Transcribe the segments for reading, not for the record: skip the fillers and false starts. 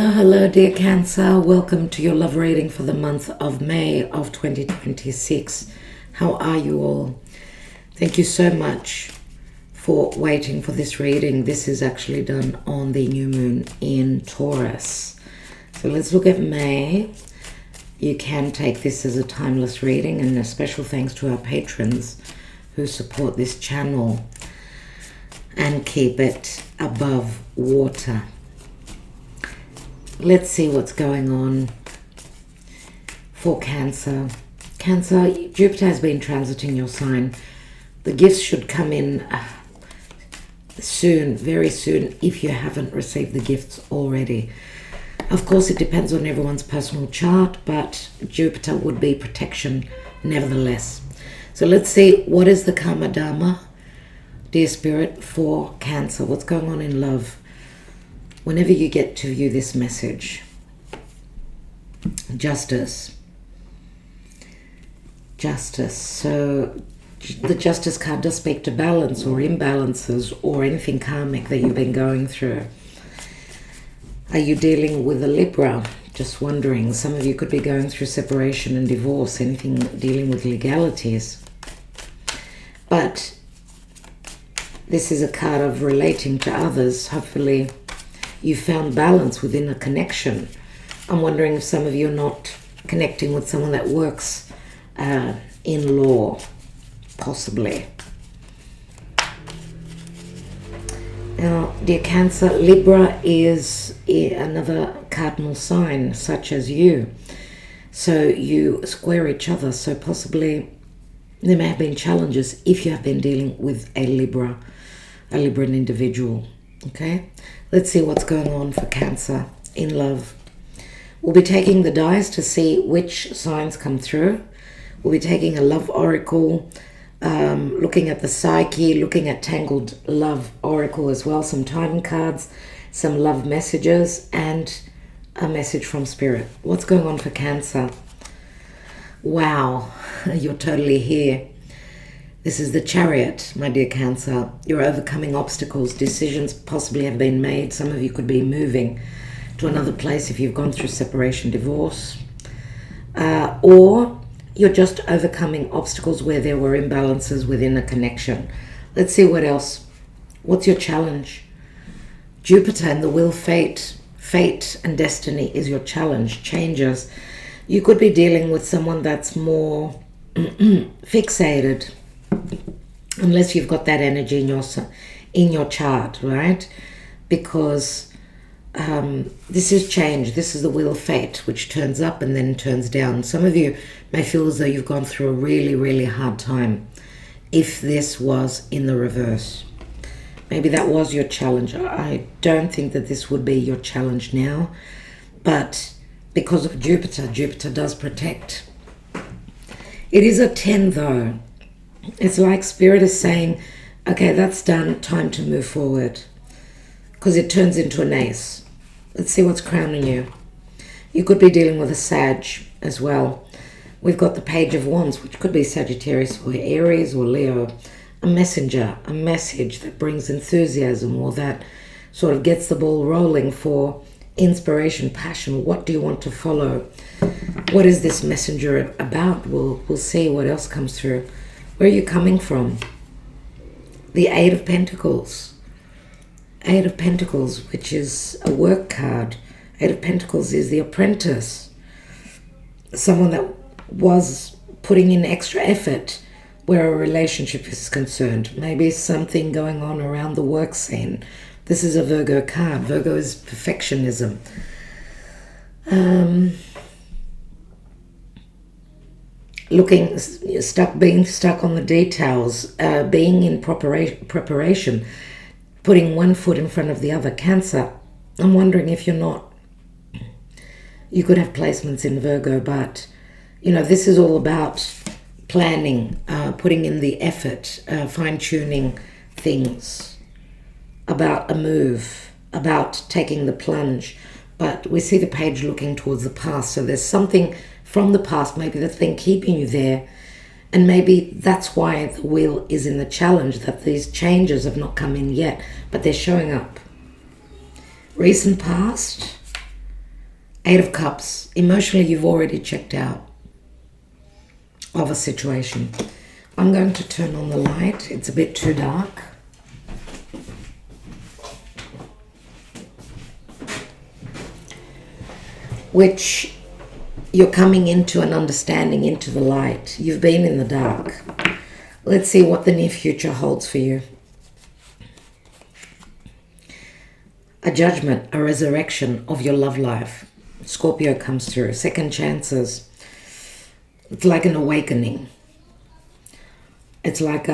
Hello, dear Cancer. Welcome to your love reading for the month of May of 2026. How are you all? Thank you so much for waiting for this reading. This is actually done on the new moon in Taurus. So let's look at May. You can take this as a timeless reading, and a special thanks to our patrons who support this channel and keep it above water. Let's see what's going on for Cancer. Cancer, Jupiter has been transiting your sign. The gifts should come in soon, very soon, if you haven't received the gifts already. Of course, it depends on everyone's personal chart, but Jupiter would be protection nevertheless. So let's see, what is the Karma Dharma, dear Spirit, for Cancer? What's going on in love? Whenever you get to view this message, justice. So the justice card does speak to balance or imbalances or anything karmic that you've been going through. Are you dealing with a Libra? Just wondering. Some of you could be going through separation and divorce, anything dealing with legalities. But this is a card of relating to others. Hopefully you found balance within a connection. I'm wondering if some of you are not connecting with someone that works in law, possibly. Now, dear Cancer, Libra is another cardinal sign, such as you. So you square each other. So possibly there may have been challenges if you have been dealing with a Libran individual. Okay, let's see what's going on for Cancer in love. We'll be taking the dice to see which signs come through. We'll be taking a love oracle, looking at the psyche, looking at tangled love oracle as well, some time cards, some love messages, and a message from Spirit. What's going on for Cancer? Wow, you're totally here. This is the Chariot, my dear Cancer. You're overcoming obstacles. Decisions possibly have been made. Some of you could be moving to another place if you've gone through separation, divorce. Or you're just overcoming obstacles where there were imbalances within a connection. Let's see what else. What's your challenge? Jupiter and the wheel fate. Fate and destiny is your challenge. Changes. You could be dealing with someone that's more fixated, unless you've got that energy in your chart, right? Because this is change. This is the wheel of fate, which turns up and then turns down. Some of you may feel as though you've gone through a really, really hard time if this was in the reverse. Maybe that was your challenge. I don't think that this would be your challenge now, but because of Jupiter, Jupiter does protect. It is a 10 though. It's like Spirit is saying, okay, that's done, time to move forward. Because it turns into an ace. Let's see what's crowning you. You could be dealing with a Sag as well. We've got the Page of Wands, which could be Sagittarius or Aries or Leo. A messenger, a message that brings enthusiasm or that sort of gets the ball rolling for inspiration, passion. What do you want to follow? What is this messenger about? We'll see what else comes through. Where are you coming from? The Eight of Pentacles. Eight of Pentacles, which is a work card. Eight of Pentacles is the apprentice. Someone that was putting in extra effort where a relationship is concerned. Maybe something going on around the work scene. This is a Virgo card. Virgo is perfectionism. Being stuck on the details, being in preparation, putting one foot in front of the other. Cancer, I'm wondering if you're not, you could have placements in Virgo, but you know, this is all about planning, putting in the effort, fine-tuning things, about a move, about taking the plunge. But we see the page looking towards the past, so there's something from the past, maybe that's been keeping you there, and maybe that's why the wheel is in the challenge, that these changes have not come in yet, but they're showing up. Recent past, Eight of Cups. Emotionally, you've already checked out of a situation. I'm going to turn on the light. It's a bit too dark. Which you're coming into an understanding, into the light. You've been in the dark. Let's see what the near future holds for you. A judgment, a resurrection of your love life. Scorpio comes through. Second chances. It's like an awakening. It's like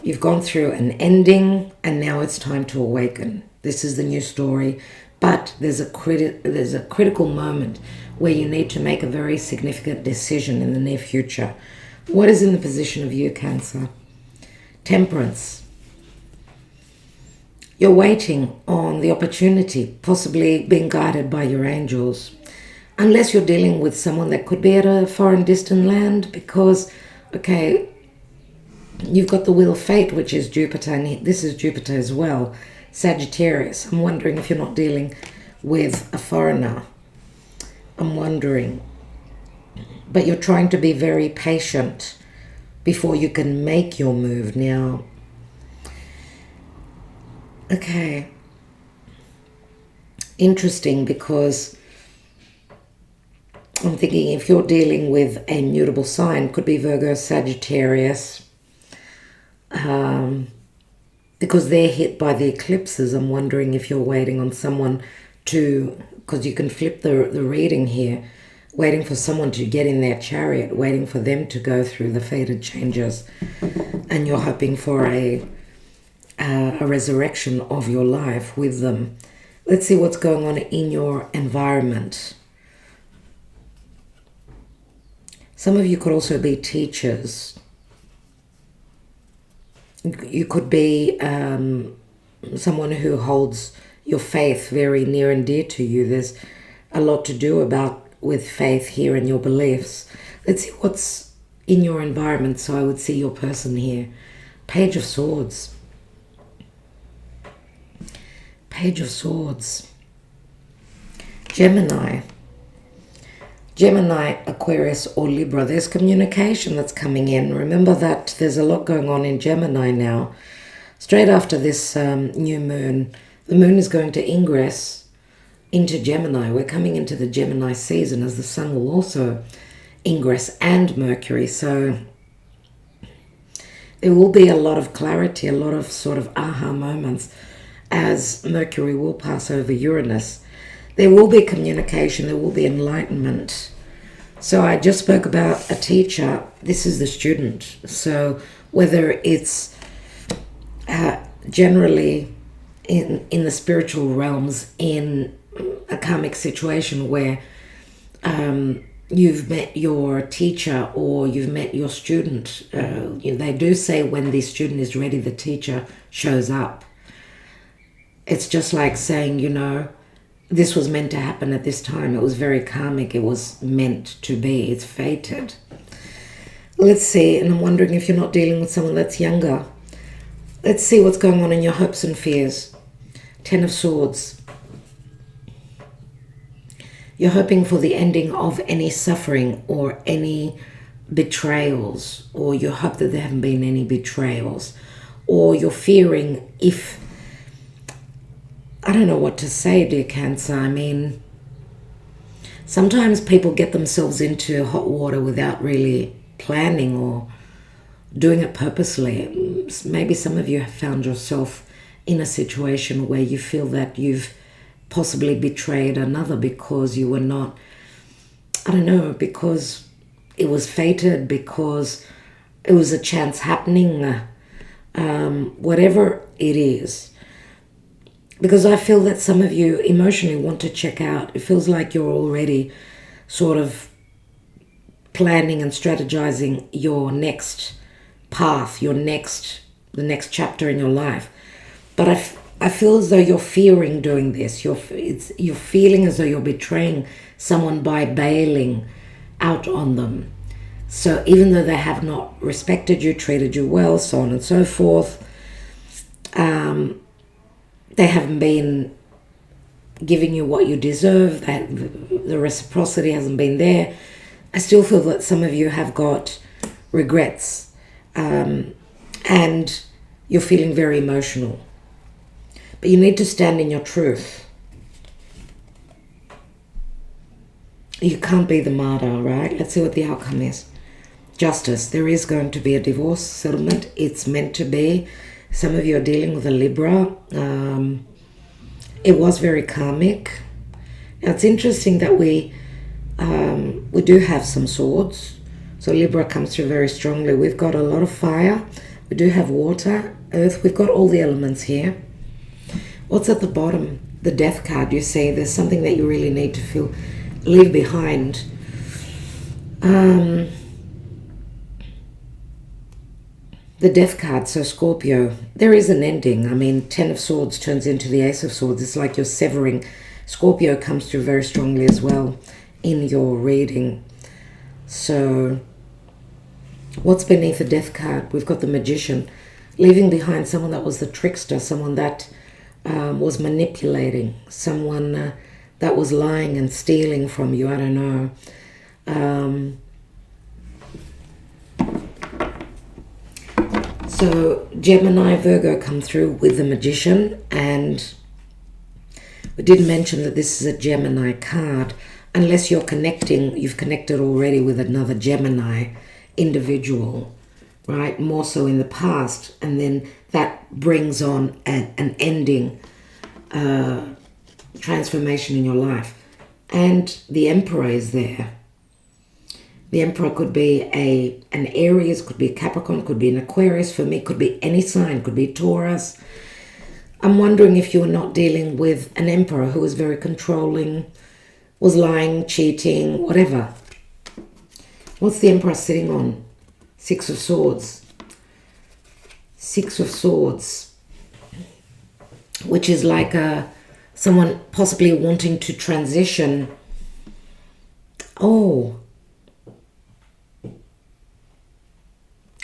you've gone through an ending and now it's time to awaken. This is the new story. But there's a critical moment where you need to make a very significant decision in the near future. What is in the position of you, Cancer? Temperance. You're waiting on the opportunity, possibly being guided by your angels. Unless you're dealing with someone that could be at a foreign distant land, because, okay, you've got the wheel of fate, which is Jupiter, and this is Jupiter as well. Sagittarius. I'm wondering if you're not dealing with a foreigner. I'm wondering. But you're trying to be very patient before you can make your move now. Okay. Interesting, because I'm thinking if you're dealing with a mutable sign, could be Virgo, Sagittarius, because they're hit by the eclipses. I'm wondering if you're waiting on someone to, because you can flip the reading here, waiting for someone to get in their chariot, waiting for them to go through the fated changes, and you're hoping for a resurrection of your life with them. Let's see what's going on in your environment. Some of you could also be teachers. You could be someone who holds your faith very near and dear to you. There's a lot to do with faith here and your beliefs. Let's see what's in your environment. So I would see your person here. Page of Swords. Page of Swords. Gemini, Aquarius, or Libra. There's communication that's coming in. Remember that there's a lot going on in Gemini now. Straight after this new moon, the moon is going to ingress into Gemini. We're coming into the Gemini season, as the sun will also ingress, and Mercury. So there will be a lot of clarity, a lot of sort of aha moments, as Mercury will pass over Uranus. There will be communication, there will be enlightenment. So I just spoke about a teacher. This is the student. So whether it's generally in the spiritual realms, in a karmic situation where you've met your teacher or you've met your student, they do say when the student is ready, the teacher shows up. It's just like saying, this was meant to happen at this time. It was very karmic. It was meant to be. It's fated. Let's see. And I'm wondering if you're not dealing with someone that's younger. Let's see what's going on in your hopes and fears. Ten of Swords. You're hoping for the ending of any suffering or any betrayals, or you hope that there haven't been any betrayals, or you're fearing if, I don't know what to say, dear Cancer. I mean, sometimes people get themselves into hot water without really planning or doing it purposely. Maybe some of you have found yourself in a situation where you feel that you've possibly betrayed another because you were not, I don't know, because it was fated, because it was a chance happening, whatever it is. Because I feel that some of you emotionally want to check out. It feels like you're already sort of planning and strategizing your next path, the next chapter in your life. But I feel as though you're fearing doing this. You're feeling as though you're betraying someone by bailing out on them. So even though they have not respected you, treated you well, so on and so forth, they haven't been giving you what you deserve. the reciprocity hasn't been there. I still feel that some of you have got regrets, and you're feeling very emotional. But you need to stand in your truth. You can't be the martyr, right? Let's see what the outcome is. Justice. There is going to be a divorce settlement. It's meant to be. Some of you are dealing with a Libra. It was very karmic. Now, it's interesting that we do have some swords. So Libra comes through very strongly. We've got a lot of fire. We do have water, earth. We've got all the elements here. What's at the bottom? The death card. You see, there's something that you really need to leave behind. The death card, so Scorpio, there is an ending. I mean, 10 of Swords turns into the Ace of Swords. It's like you're severing. Scorpio comes through very strongly as well in your reading. So, what's beneath the death card? We've got the Magician, leaving behind someone that was the trickster, someone that was manipulating, someone that was lying and stealing from you. I don't know. So Gemini, Virgo come through with the Magician, and we did mention that this is a Gemini card. Unless you've connected already with another Gemini individual, right? More so in the past, and then that brings on an ending, transformation in your life. And the Emperor is there. The Emperor could be an Aries, could be a Capricorn, could be an Aquarius. For me, could be any sign, could be Taurus. I'm wondering if you're not dealing with an Emperor who was very controlling, was lying, cheating, whatever. What's the Emperor sitting on? Six of Swords. Six of Swords. Which is like someone possibly wanting to transition. Oh,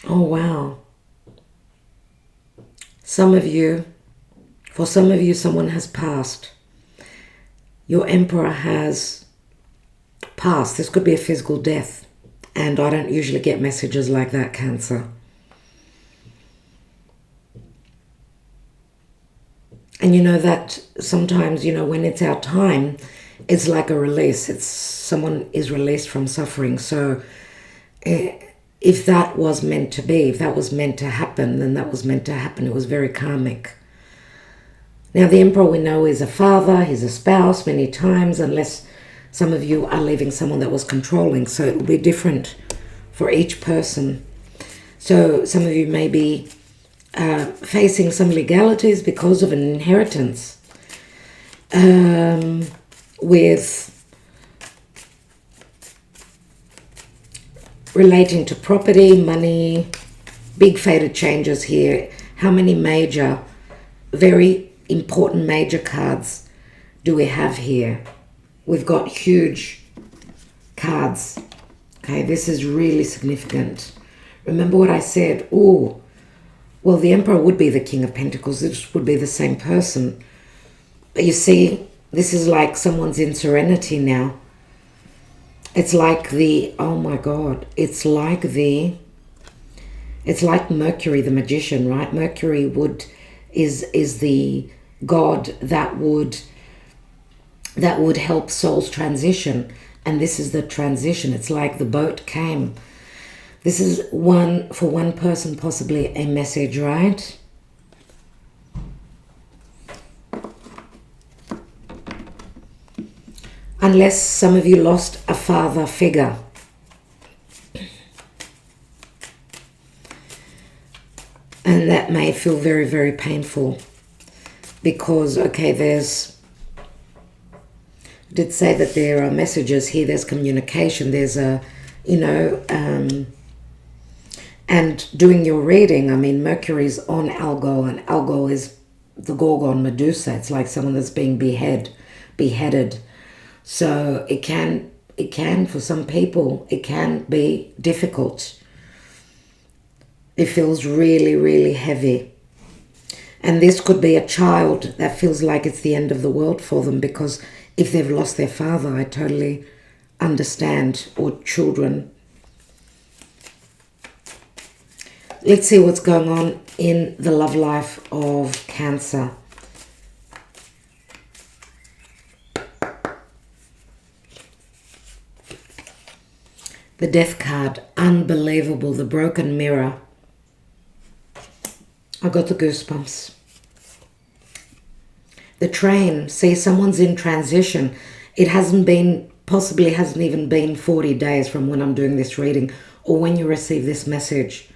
wow. For some of you, someone has passed. Your Emperor has passed. This could be a physical death. And I don't usually get messages like that, Cancer. And you know that sometimes, when it's our time, it's like a release. Someone is released from suffering. So if that was meant to be, if that was meant to happen, then that was meant to happen. It was very karmic. Now, the Emperor we know is a father, he's a spouse many times, unless some of you are leaving someone that was controlling. So it will be different for each person. So some of you may be facing some legalities because of an inheritance with relating to property, money, big fated changes here. How many major, very important major cards do we have here? We've got huge cards. Okay, this is really significant. Remember what I said? Oh, well, the Emperor would be the King of Pentacles. This would be the same person. But you see, this is like someone's in serenity now. It's like oh my God, it's like Mercury, the Magician, right? Mercury is the god that would help souls transition. And this is the transition. It's like the boat came. This is for one person, possibly a message, right? Unless some of you lost a father figure. And that may feel very, very painful. Because, okay, I did say that there are messages here, there's communication, there's and doing your reading, I mean, Mercury's on Algo, and Algo is the Gorgon Medusa. It's like someone that's being beheaded. So it can, for some people, it can be difficult. It feels really, really heavy. And this could be a child that feels like it's the end of the world for them, because If they've lost their father, I totally understand, or children. Let's see what's going on in the love life of Cancer. The Death card, unbelievable, the broken mirror. I got the goosebumps. The train, see, someone's in transition. It hasn't been, possibly hasn't even been 40 days from when I'm doing this reading or when you receive this message.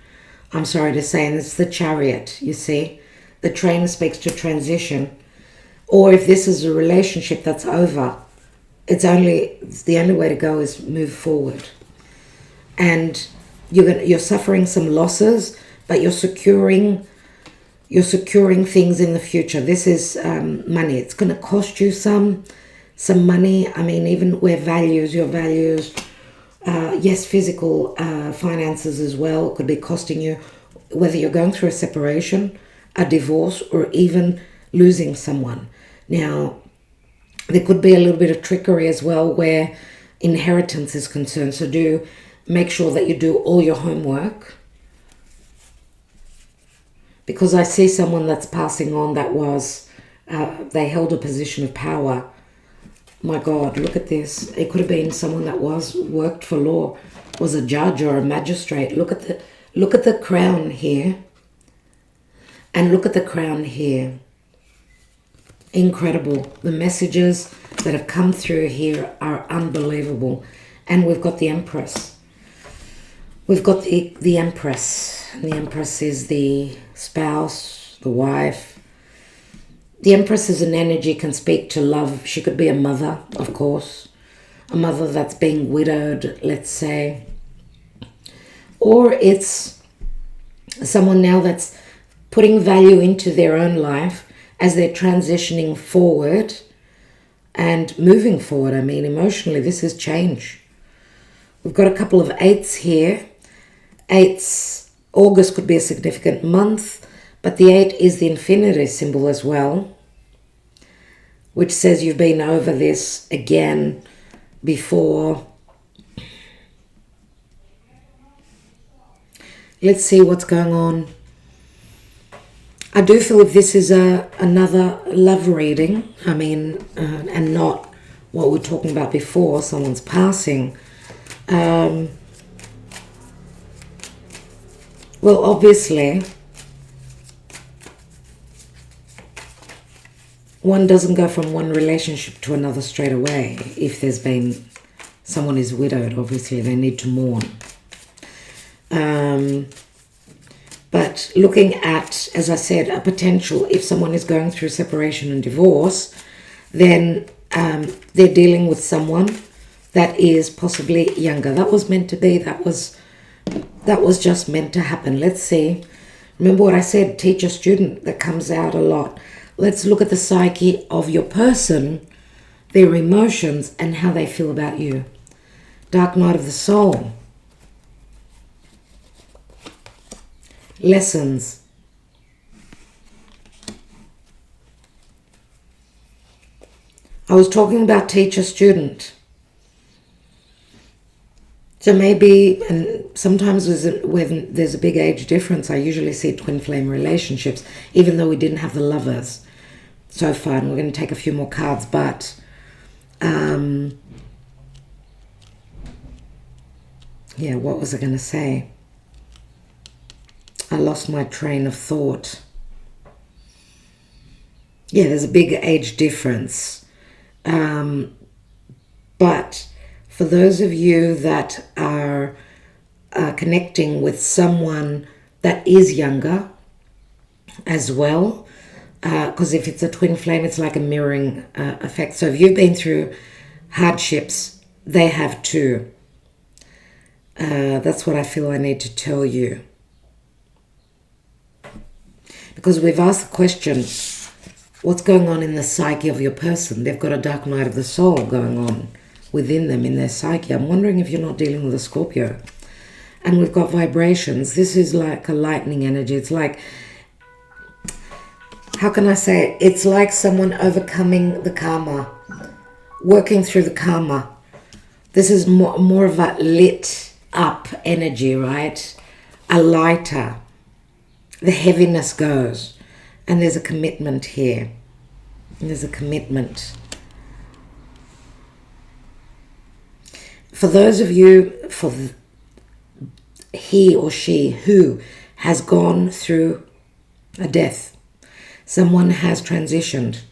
I'm sorry to say, and it's the Chariot, you see. The train speaks to transition. Or if this is a relationship that's over, it's the only way to go is move forward. And you're suffering some losses, but you're securing things in the future. This is money. It's going to cost you some money. I mean, even where your values, yes, physical finances as well could be costing you, whether you're going through a separation, a divorce, or even losing someone. Now, there could be a little bit of trickery as well where inheritance is concerned. So do make sure that you do all your homework. Because I see someone that's passing on that was, they held a position of power. My God, look at this. It could have been someone that worked for law, was a judge or a magistrate. Look at the crown here. And look at the crown here. Incredible. The messages that have come through here are unbelievable. And we've got the Empress. We've got the Empress. The Empress is the spouse, the wife. The Empress is an energy, can speak to love. She could be a mother, of course. A mother that's being widowed, let's say. Or it's someone now that's putting value into their own life as they're transitioning forward and moving forward. I mean, emotionally, this is change. We've got a couple of eights here. Eights, August could be a significant month, but the 8 is the infinity symbol as well, which says you've been over this again before. Let's see what's going on. I do feel if this is another love reading, I mean, and not what we were talking about before, someone's passing. Well, obviously, one doesn't go from one relationship to another straight away. If there's been, someone is widowed, obviously they need to mourn. But looking at, as I said, a potential, if someone is going through separation and divorce, then they're dealing with someone that is possibly younger. That was meant to be, that was just meant to happen. Let's see. Remember what I said, teacher student, that comes out a lot. Let's look at the psyche of your person, their emotions, and how they feel about you. Dark night of the soul. Lessons. I was talking about teacher student. So maybe, and sometimes when there's a big age difference, I usually see twin flame relationships, even though we didn't have the lovers so far. And we're going to take a few more cards, but yeah, what was I going to say? I lost my train of thought. Yeah, there's a big age difference. But for those of you that are connecting with someone that is younger as well, because if it's a twin flame, it's like a mirroring effect. So if you've been through hardships, they have too. That's what I feel I need to tell you. Because we've asked the question, what's going on in the psyche of your person? They've got a dark night of the soul going on within them, in their psyche. I'm wondering if you're not dealing with a Scorpio. And we've got vibrations. This is like a lightning energy. It's like, how can I say it? It's like someone overcoming the karma working through the karma. This is more of a lit up energy, right? A lighter. The heaviness goes. And there's a commitment here. And there's a commitment. For those of you, for he or she who has gone through a death, someone has transitioned.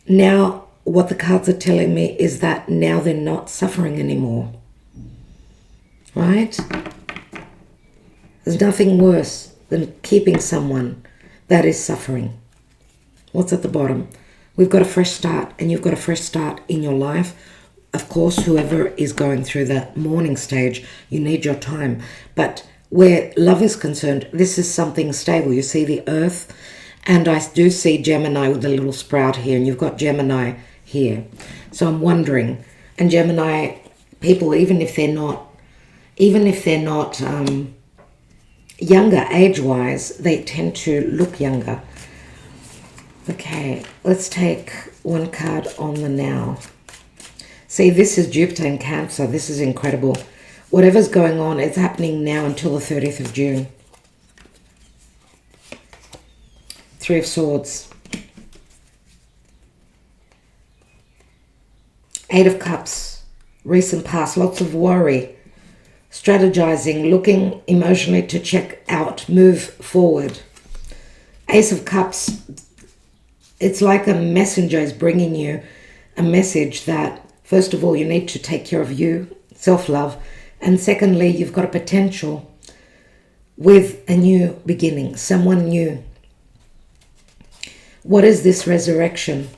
Now, what the cards are telling me is that now they're not suffering anymore. Right? There's nothing worse than keeping someone that is suffering. What's at the bottom? We've got a fresh start, and you've got a fresh start in your life. Of course, whoever is going through the mourning stage, you need your time. But where love is concerned, this is something stable. You see the earth, and I do see Gemini with the little sprout here, and you've got Gemini here. So I'm wondering, and Gemini people, even if they're not younger age-wise, they tend to look younger. Okay, let's take one card on the now. See, this is Jupiter in Cancer. This is incredible. Whatever's going on, it's happening now until the 30th of June. Three of Swords. Eight of Cups. Recent past. Lots of worry. Strategizing. Looking emotionally to check out. Move forward. Ace of Cups. It's like a messenger is bringing you a message that, first of all, you need to take care of you, self-love. And secondly, you've got a potential with a new beginning, someone new. What is this resurrection?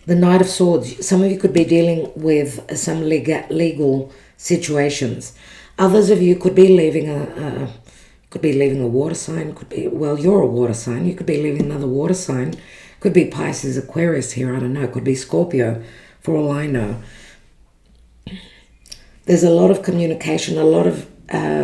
The Knight of Swords. Some of you could be dealing with some legal situations. Others of you could be leaving a water sign. Could be, well, you're a water sign. You could be leaving another water sign. Could be Pisces, Aquarius here. I don't know. Could be Scorpio, for all I know. There's a lot of communication, a lot of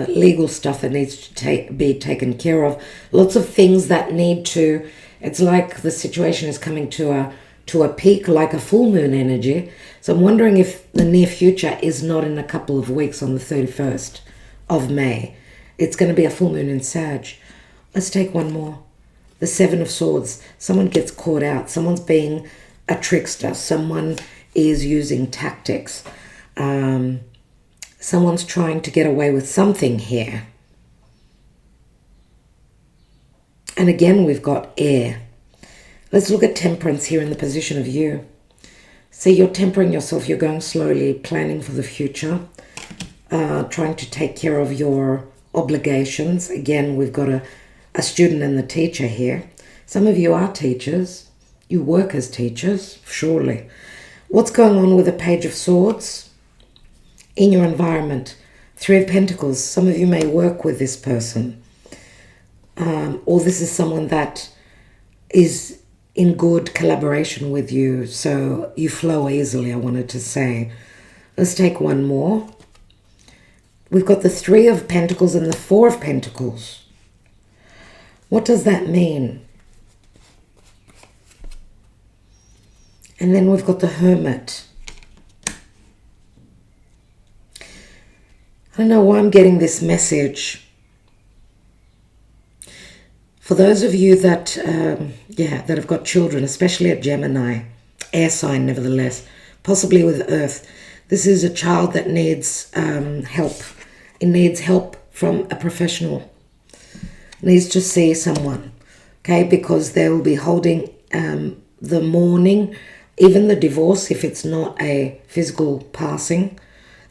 legal stuff that needs to be taken care of. Lots of things that need to. It's like the situation is coming to a peak, like a full moon energy. So I'm wondering if the near future is not in a couple of weeks on the 31st of May. It's going to be a full moon in Sag. Let's take one more. The Seven of Swords. Someone gets caught out. Someone's being a trickster. Someone is using tactics. Someone's trying to get away with something here. And again, we've got air. Let's look at Temperance here in the position of you. See, you're tempering yourself. You're going slowly, planning for the future, trying to take care of your obligations. Again, we've got a student and the teacher here. Some of you are teachers. You work as teachers, surely. What's going on with the Page of Swords? In your environment. Three of Pentacles. Some of you may work with this person. Or this is someone that is in good collaboration with you, so you flow easily, I wanted to say. Let's take one more. We've got the Three of Pentacles and the Four of Pentacles. What does that mean? And then we've got the Hermit. I don't know why I'm getting this message. For those of you that, that have got children, especially at Gemini, air sign nevertheless, possibly with Earth, this is a child that needs help. It needs help from a professional. It needs to see someone, okay, because they will be holding the mourning, even the divorce, if it's not a physical passing.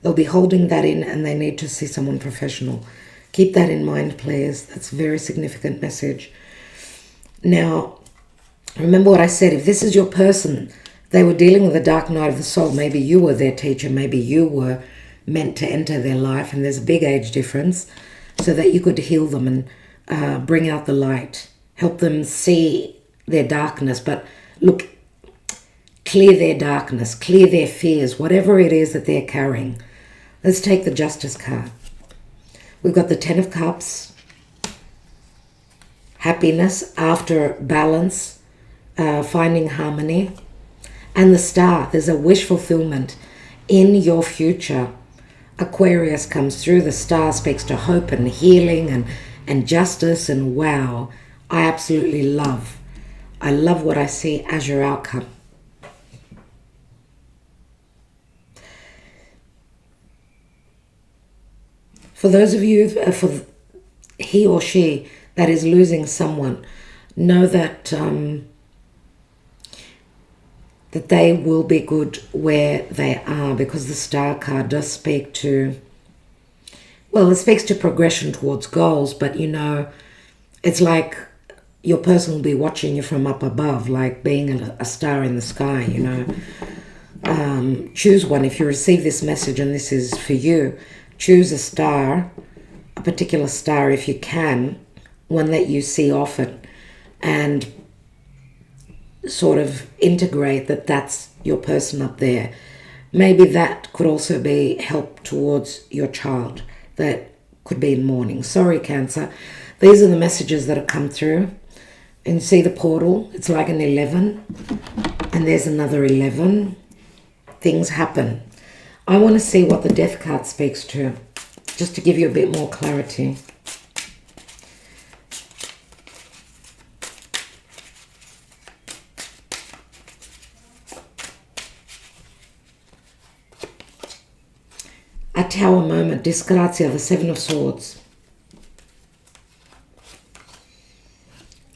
They'll be holding that in and they need to see someone professional. Keep that in mind, please. That's a very significant message. Now, remember what I said. If this is your person, they were dealing with the dark night of the soul. Maybe you were their teacher. Maybe you were meant to enter their life. And there's a big age difference so that you could heal them and bring out the light. Help them see their darkness. But look, clear their darkness. Clear their fears. Whatever it is that they're carrying. Let's take the Justice card. We've got the Ten of Cups. happiness, after balance, finding harmony. And the star, there's a wish fulfillment in your future. Aquarius comes through, the star speaks to hope and healing and justice, and wow, I absolutely love what I see as your outcome. For those of you, for he or she that is losing someone, know that that they will be good where they are, because the star card does speak to, well, it speaks to progression towards goals, but you know, it's like your person will be watching you from up above, like being a star in the sky, you know. Choose one. If you receive this message and this is for you, choose a star, a particular star if you can, one that you see often, and sort of integrate that that's your person up there. Maybe that could also be help towards your child that could be in mourning. Sorry, Cancer. These are the messages that have come through. And see the portal? It's like an 11. And there's another 11. Things happen. I want to see what the death card speaks to, just to give you a bit more clarity. A tower moment, disgrazia, the Seven of Swords.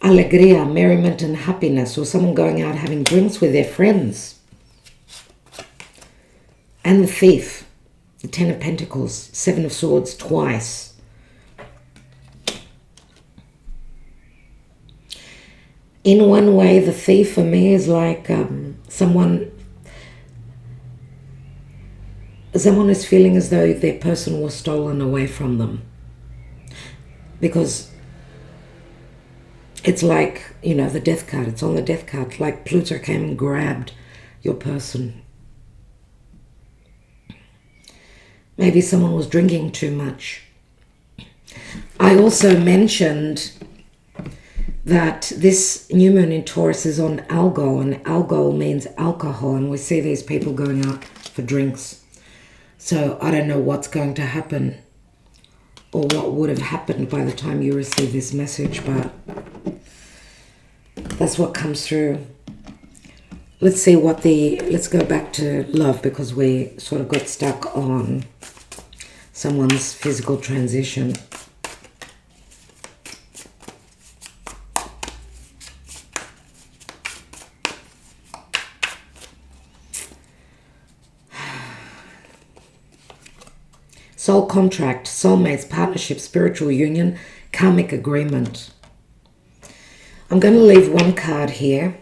Alegria, merriment and happiness, or someone going out having drinks with their friends. And the Thief, the Ten of Pentacles, Seven of Swords twice. In one way, the Thief for me is like someone is feeling as though their person was stolen away from them. Because it's like, you know, the death card, it's on the death card, like Pluto came and grabbed your person. Maybe someone was drinking too much. I also mentioned that this new moon in Taurus is on algol, and algol means alcohol, and we see these people going out for drinks. So I don't know what's going to happen or what would have happened by the time you receive this message, but that's what comes through. Let's see what let's go back to love, because we sort of got stuck on someone's physical transition. Soul contract, soulmates, partnership, spiritual union, karmic agreement. I'm going to leave one card here.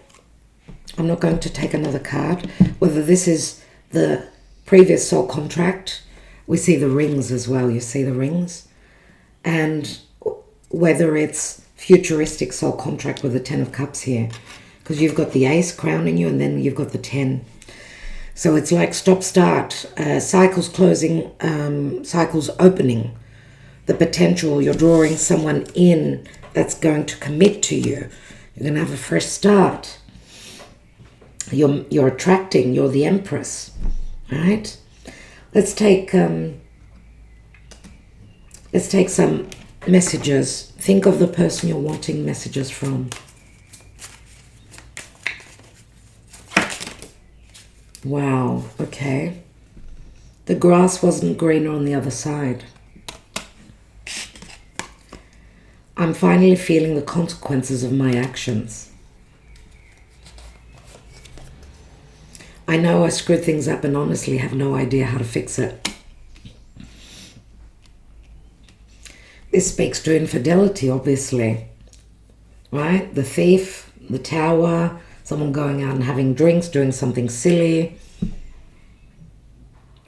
I'm not going to take another card. Whether this is the previous soul contract, we see the rings as well. You see the rings. And whether it's futuristic soul contract with the Ten of Cups here. Because you've got the Ace crowning you, and then you've got the 10. So it's like stop-start, cycles closing, cycles opening. The potential, you're drawing someone in that's going to commit to you. You're going to have a fresh start. You're attracting, you're the Empress. All right? Let's take some messages. Think of the person you're wanting messages from. Wow, okay. The grass wasn't greener on the other side. I'm finally feeling the consequences of my actions. I know I screwed things up and honestly have no idea how to fix it. This speaks to infidelity, obviously. Right? The Thief, the Tower, someone going out and having drinks, doing something silly.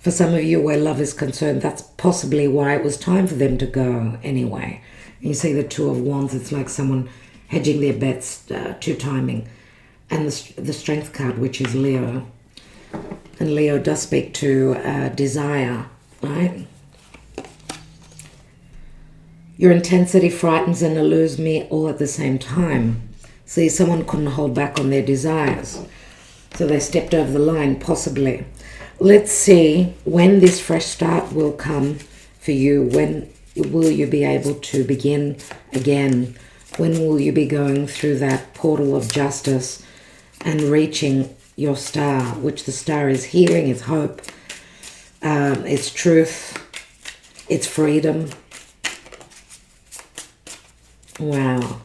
For some of you, where love is concerned, that's possibly why it was time for them to go anyway. And you see the Two of Wands, it's like someone hedging their bets, to timing. And the Strength card, which is Leo. And Leo does speak to desire, right? Your intensity frightens and allures me all at the same time. See, someone couldn't hold back on their desires, so they stepped over the line, possibly. Let's see when this fresh start will come for you. When will you be able to begin again? When will you be going through that portal of justice and reaching your star, which the star is healing, it's hope, it's truth, it's freedom. Wow.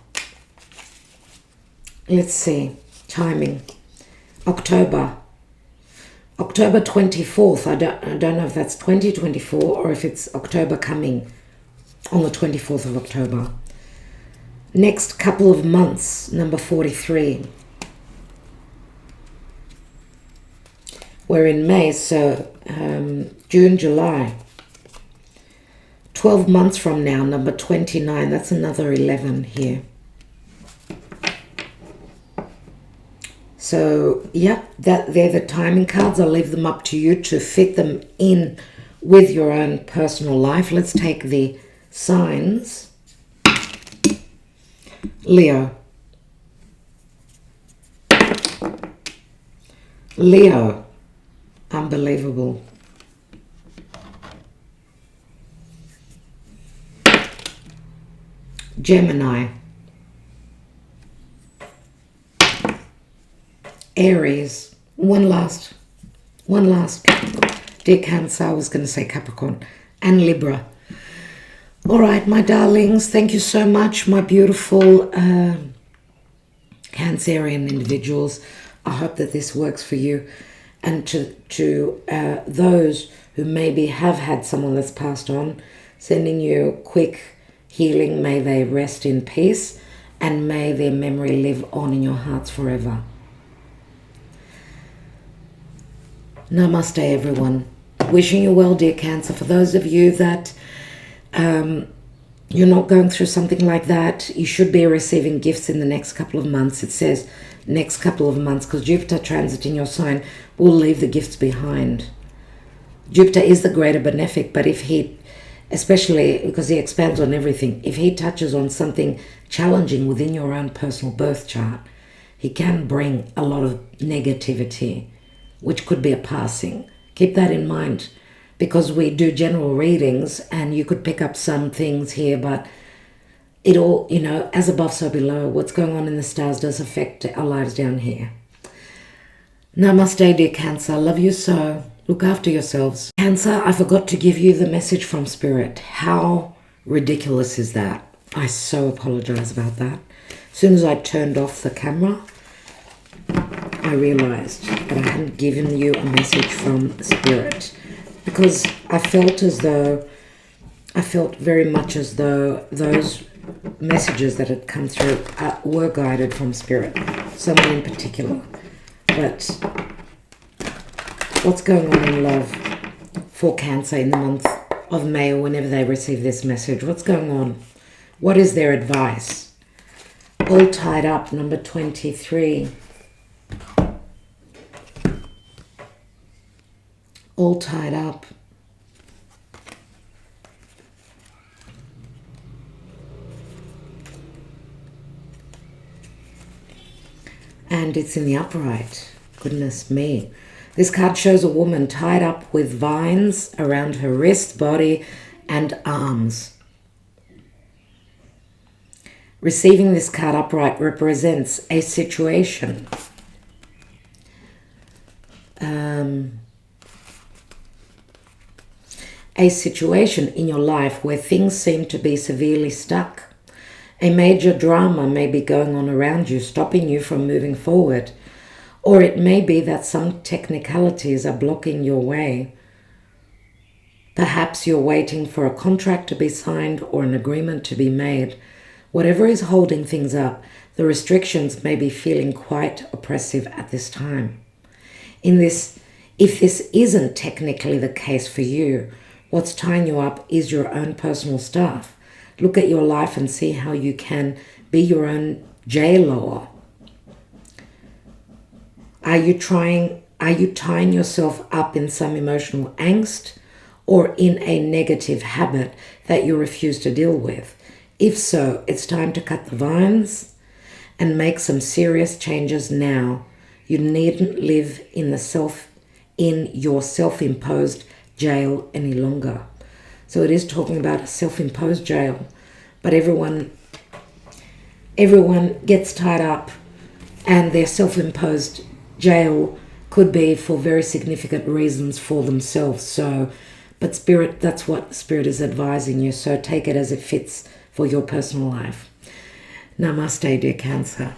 Let's see. Timing. October 24th. I don't know if that's 2024 or if it's October coming on the 24th of October. Next couple of months, number 43. We're in May, so June, July. 12 months from now, number 29. That's another 11 here. So, yeah, they're the timing cards. I'll leave them up to you to fit them in with your own personal life. Let's take the signs. Leo. Leo. Unbelievable. Gemini. Aries. One last. Dear Cancer, I was going to say Capricorn. And Libra. All right, my darlings, thank you so much, my beautiful Cancerian individuals. I hope that this works for you. And to those who maybe have had someone that's passed on, sending you quick healing. May they rest in peace and may their memory live on in your hearts forever. Namaste, everyone. Wishing you well, dear Cancer. For those of you that you're not going through something like that, you should be receiving gifts in the next couple of months. It says next couple of months because Jupiter transit in your sign will leave the gifts behind. Jupiter is the greater benefic, but if he, especially because he expands on everything, if he touches on something challenging within your own personal birth chart, he can bring a lot of negativity, which could be a passing. Keep that in mind, because we do general readings and you could pick up some things here, but it all, as above, so below. What's going on in the stars does affect our lives down here. Namaste, dear Cancer. Love you so. Look after yourselves. Cancer, I forgot to give you the message from Spirit. How ridiculous is that? I so apologize about that. As soon as I turned off the camera, I realized that I hadn't given you a message from Spirit, because I felt very much as though those messages that had come through were guided from Spirit, someone in particular. But what's going on in love for Cancer in the month of May, or whenever they receive this message? What's going on? What is their advice? All tied up, number 23. All tied up. And it's in the upright. Goodness me. This card shows a woman tied up with vines around her wrist, body, and arms. Receiving this card upright represents a situation. A situation in your life where things seem to be severely stuck. A major drama may be going on around you, stopping you from moving forward. Or it may be that some technicalities are blocking your way. Perhaps you're waiting for a contract to be signed or an agreement to be made. Whatever is holding things up, the restrictions may be feeling quite oppressive at this time. If this isn't technically the case for you, what's tying you up is your own personal stuff. Look at your life and see how you can be your own jailer. Are you tying yourself up in some emotional angst or in a negative habit that you refuse to deal with? If so, it's time to cut the vines and make some serious changes now. You needn't live in your self-imposed jail any longer. So it is talking about a self-imposed jail, but everyone gets tied up, and their self-imposed jail could be for very significant reasons for themselves. So, but Spirit, that's what Spirit is advising you. So take it as it fits for your personal life. Namaste, dear Cancer.